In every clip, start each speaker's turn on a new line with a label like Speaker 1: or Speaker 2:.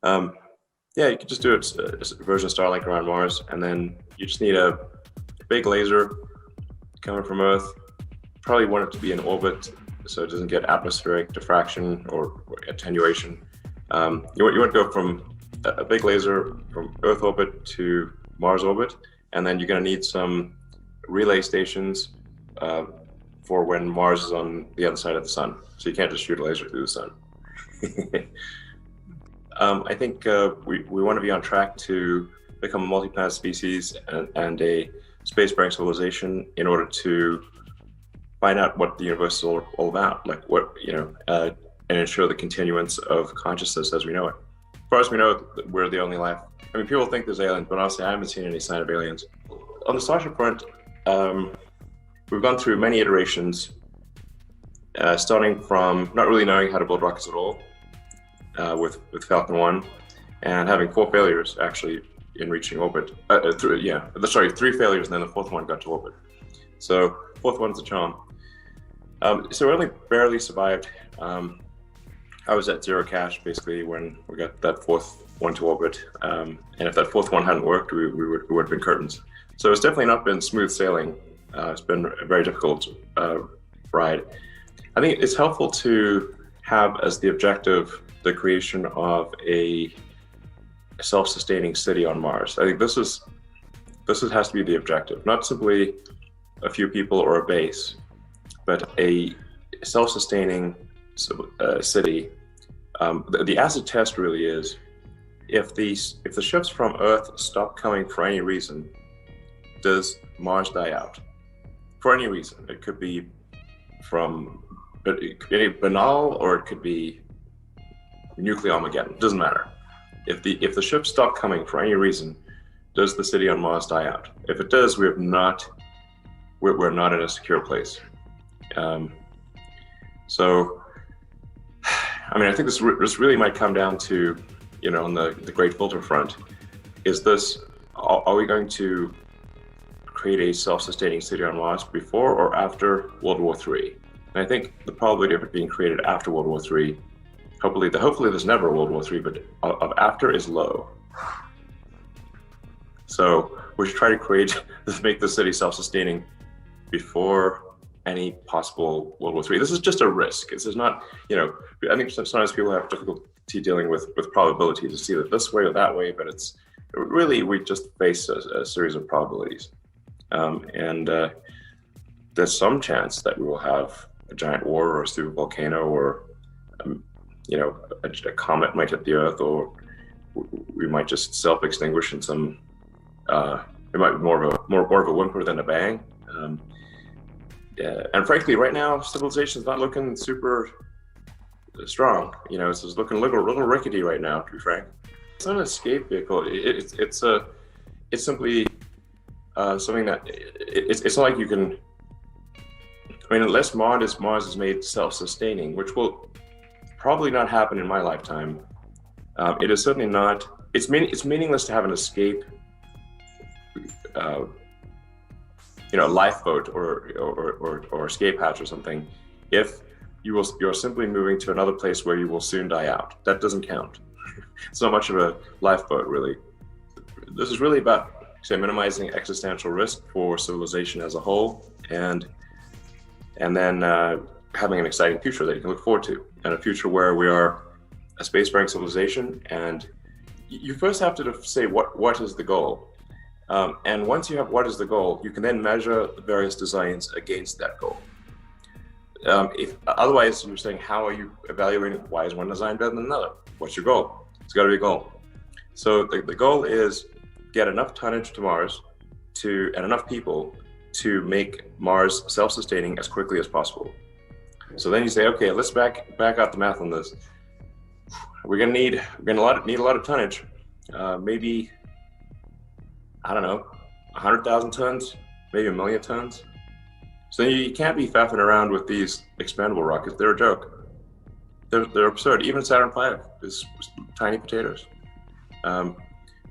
Speaker 1: Um, yeah, you could just do a version of Starlink around Mars, and then you just need a big laser coming from Earth. Probably want it to be in orbit so it doesn't get atmospheric diffraction or attenuation. You want to go from a big laser from Earth orbit to Mars orbit, and then you're going to need some relay stations for when Mars is on the other side of the sun. So you can't just shoot a laser through the sun. I think we want to be on track to become a multi-planet species and a space-faring civilization in order to find out what the universe is all about, like and ensure the continuance of consciousness as we know it. As far as we know, we're the only life. I mean, people think there's aliens, but honestly, I haven't seen any sign of aliens. On the Starship front, we've gone through many iterations, starting from not really knowing how to build rockets at all, with Falcon 1, and having 4 failures actually in reaching orbit. 3 failures, and then the 4th one got to orbit. So 4th one's a charm. So we only barely survived. I was at 0 cash basically when we got that 4th one to orbit, and if that 4th one hadn't worked, we would have been curtains. So it's definitely not been smooth sailing. It's been a very difficult ride. I think it's helpful to have as the objective the creation of a self-sustaining city on Mars. I think this has to be the objective, not simply a few people or a base, but a self-sustaining city. The acid test really is if the ships from Earth stop coming for any reason, does Mars die out? For any reason. It could be banal, or it could be nuclear Armageddon. Doesn't matter. If the ships stop coming for any reason, does the city on Mars die out? If it does, we're not in a secure place. So, I mean, I think this really might come down to, on the great filter front, are we going to create a self-sustaining city on Mars before or after World War III? And I think the probability of it being created after World War III, hopefully there's never a World War III, but of after is low. So we should try to make the city self-sustaining before any possible World War III. This is just a risk. This is not, I think sometimes people have difficulty dealing with probabilities. It's either this way or that way, but it's really, we just face a series of probabilities. And there's some chance that we will have a giant war or a super volcano, or a comet might hit the Earth, or we might just self-extinguish in some. It might be more of a whimper than a bang. And frankly, right now, civilization is not looking super strong. It's just looking a little rickety right now, to be frank. It's not an escape vehicle. It's simply something that it's not like you can. I mean, unless Mars is made self-sustaining, which will probably not happen in my lifetime. It is certainly not. It's meaningless to have an escape. Lifeboat or escape hatch or something, if you're simply moving to another place where you will soon die out. That doesn't count. It's not much of a lifeboat, really. This is really about, say, minimizing existential risk for civilization as a whole, and then having an exciting future that you can look forward to, and a future where we are a spacefaring civilization. And you first have to say what is the goal. And once you have what is the goal, you can then measure the various designs against that goal. Otherwise, you're saying, how are you evaluating why is one design better than another? What's your goal? It's got to be a goal. So the goal is get enough tonnage to Mars and enough people to make Mars self-sustaining as quickly as possible. So then you say, okay, let's back out the math on this. We're gonna need a lot of tonnage, maybe. I don't know, 100,000 tons, maybe 1 million tons. So you can't be faffing around with these expendable rockets. They're a joke. They're absurd. Even Saturn V is tiny potatoes.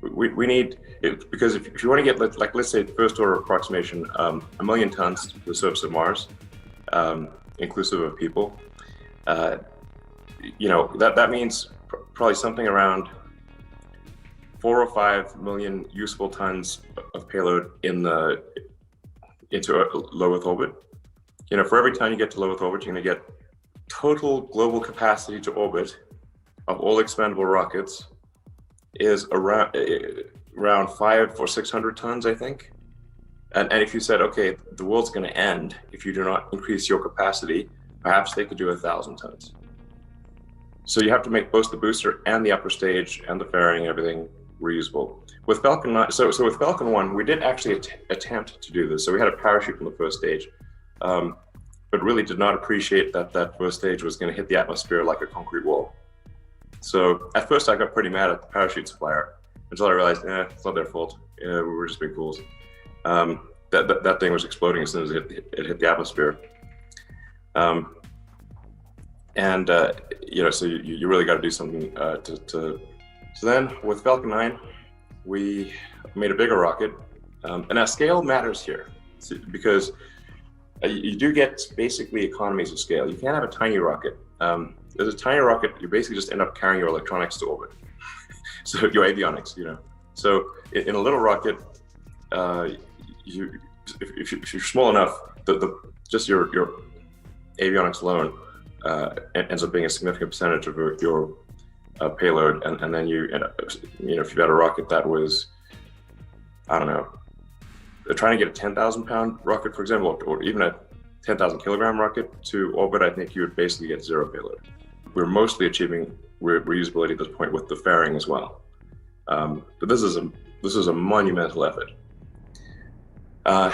Speaker 1: We need it, because if you want to get, let's say, first order approximation, 1 million tons to the surface of Mars, inclusive of people. That means probably something around 4 or 5 million useful tons of payload into a low Earth orbit. For every time you get to low Earth orbit, you're going to get total global capacity to orbit of all expendable rockets is around 500 or 600 tons, I think. And if you said, okay, the world's going to end if you do not increase your capacity, perhaps they could do 1,000 tons. So you have to make both the booster and the upper stage and the fairing and everything reusable. With Falcon 9, so with Falcon 1, we did actually attempt to do this. So we had a parachute in the first stage, but really did not appreciate that first stage was going to hit the atmosphere like a concrete wall. So at first I got pretty mad at the parachute supplier until I realized, it's not their fault. We were just being fools. That thing was exploding as soon as it hit the atmosphere. So you really got to do something So then with Falcon 9, we made a bigger rocket, and now scale matters here because you do get basically economies of scale. You can't have a tiny rocket. There's a tiny rocket, you basically just end up carrying your electronics to orbit. So your avionics, So in a little rocket, if you're small enough, just your avionics alone ends up being a significant percentage of your payload, and then you end up, if you had a rocket that was, I don't know, trying to get a 10,000 pound rocket, for example, or even a 10,000 kilogram rocket to orbit, I think you would basically get zero payload. We're mostly achieving reusability at this point with the fairing as well. But this is a monumental effort. And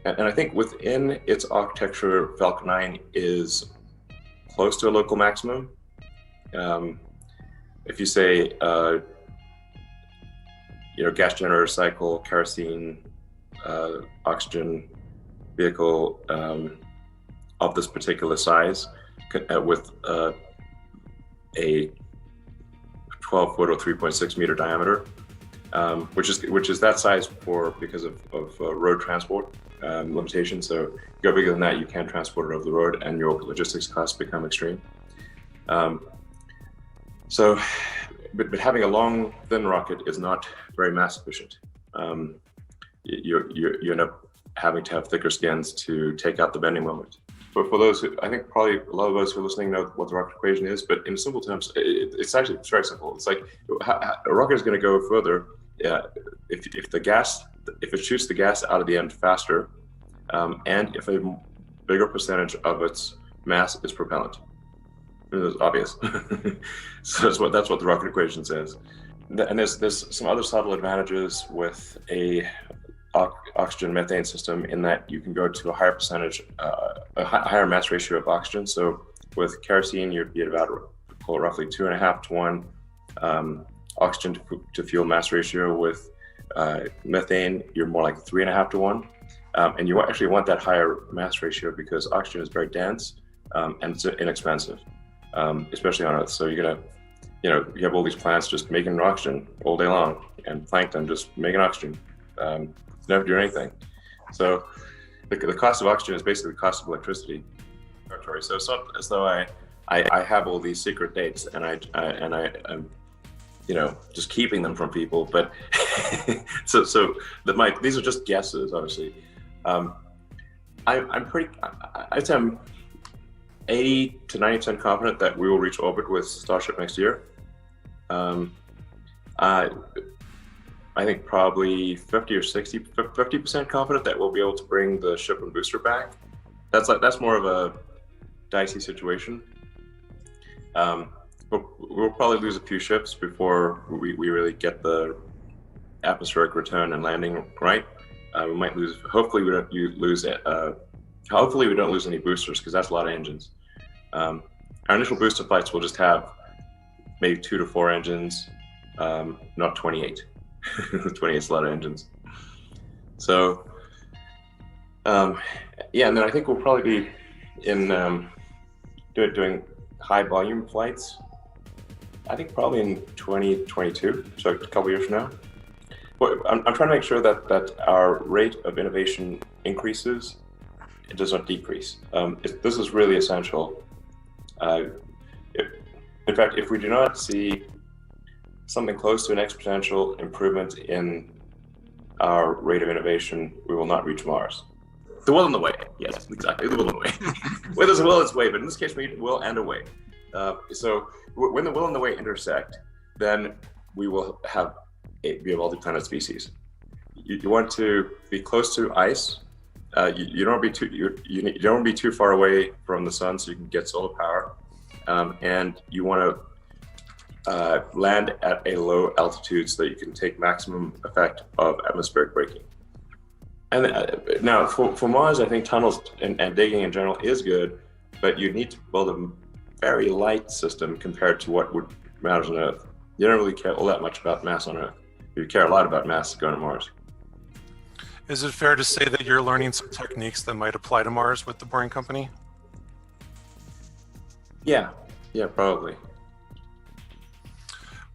Speaker 1: I think within its architecture, Falcon 9 is close to a local maximum. If you say, gas generator cycle, kerosene, oxygen vehicle of this particular size with a 12-foot or 3.6 meter diameter, which is that size because of road transport limitations. So if you go bigger than that, you can't transport it over the road, and your logistics costs become extreme. But having a long, thin rocket is not very mass efficient. You end up having to have thicker skins to take out the bending moment. But for those who, I think probably a lot of those who are listening know what the rocket equation is, but in simple terms, it's actually very simple. It's like a rocket is going to go further if it shoots the gas out of the end faster, and if a bigger percentage of its mass is propellant. It's obvious. So that's what the rocket equation says. And there's some other subtle advantages with a oxygen methane system in that you can go to a higher percentage, a higher mass ratio of oxygen. So with kerosene, you'd be at about roughly 2.5 to 1 oxygen to fuel mass ratio. With methane, you're more like 3.5 to 1. And you actually want that higher mass ratio because oxygen is very dense and it's inexpensive, especially on Earth. So you're gonna, you have all these plants just making oxygen all day long, and plankton just making oxygen. Never do anything. So the cost of oxygen is basically the cost of electricity. So it's not as though I have all these secret dates and I'm just keeping them from people. But these are just guesses, obviously. I'd say I'm 80 to 90% confident that we will reach orbit with Starship next year. I think probably 50% confident that we'll be able to bring the ship and booster back. That's more of a dicey situation. But we'll probably lose a few ships before we really get the atmospheric return and landing right. We might lose. Hopefully we don't lose it. Hopefully we don't lose any boosters because that's a lot of engines. Our initial booster flights will just have maybe 2 to 4 engines, not 28. 28 is a lot of engines. So, and then I think we'll probably be in doing high volume flights. I think probably in 2022, so a couple years from now. But I'm trying to make sure that our rate of innovation increases, it does not decrease. This is really essential. In fact, if we do not see something close to an exponential improvement in our rate of innovation, we will not reach Mars. The will and the way. Yes, exactly. The will and the way. Where there's a will, it's a way, but in this case, we need will and a way. So when the will and the way intersect, then we will be a multi-planet species. You want to be close to ice. You don't want to be you don't want to be too far away from the sun, so you can get solar power. And you want to land at a low altitude so that you can take maximum effect of atmospheric braking. And now for Mars, I think tunnels and digging in general is good, but you need to build a very light system compared to what would matter on Earth. You don't really care all that much about mass on Earth. You care a lot about mass going to Mars.
Speaker 2: Is it fair to say that you're learning some techniques that might apply to Mars with the Boring Company?
Speaker 1: Yeah, probably.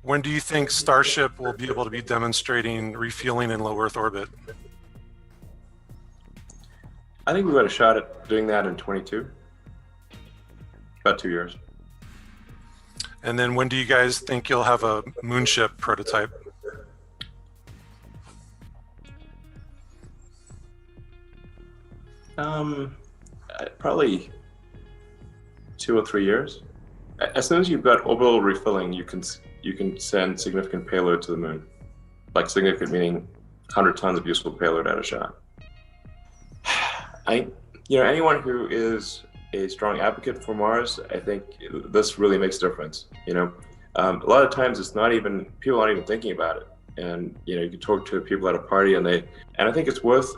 Speaker 2: When do you think Starship will be able to be demonstrating refueling in low Earth orbit?
Speaker 1: I think we've got a shot at doing that in 22. About 2 years.
Speaker 2: And then when do you guys think you'll have a Moonship prototype?
Speaker 1: Probably 2 or 3 years. As soon as you've got orbital refilling, you can send significant payload to the moon. Like significant meaning 100 tons of useful payload at a shot. Anyone who is a strong advocate for Mars, I think this really makes a difference. A lot of times it's not even, people aren't even thinking about it. And you can talk to people at a party and I think it's worth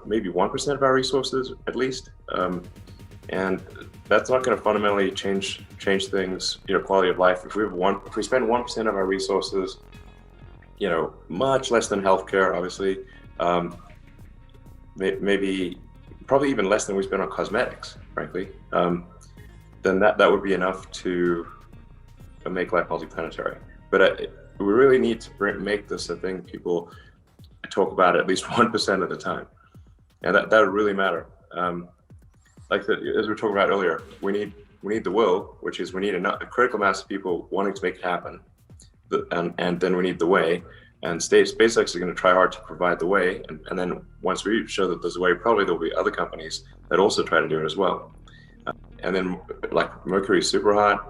Speaker 1: maybe 1% of our resources at least. And that's not going to fundamentally change things, quality of life. If we spend 1% of our resources, much less than healthcare, obviously, maybe probably even less than we spend on cosmetics, frankly, then that would be enough to make life multiplanetary. But we really need to make this a thing people talk about at least 1% of the time, and that would really matter. As we were talking about earlier, we need the will, which is we need a critical mass of people wanting to make it happen, and then we need the way. And SpaceX is going to try hard to provide the way, and then once we show that there's a way, probably there'll be other companies that also try to do it as well. And then, like Mercury is super hot.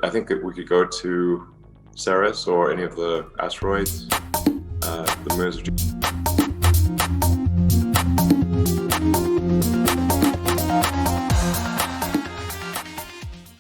Speaker 1: I think that we could go to Ceres or any of the asteroids, the moons of Jupiter.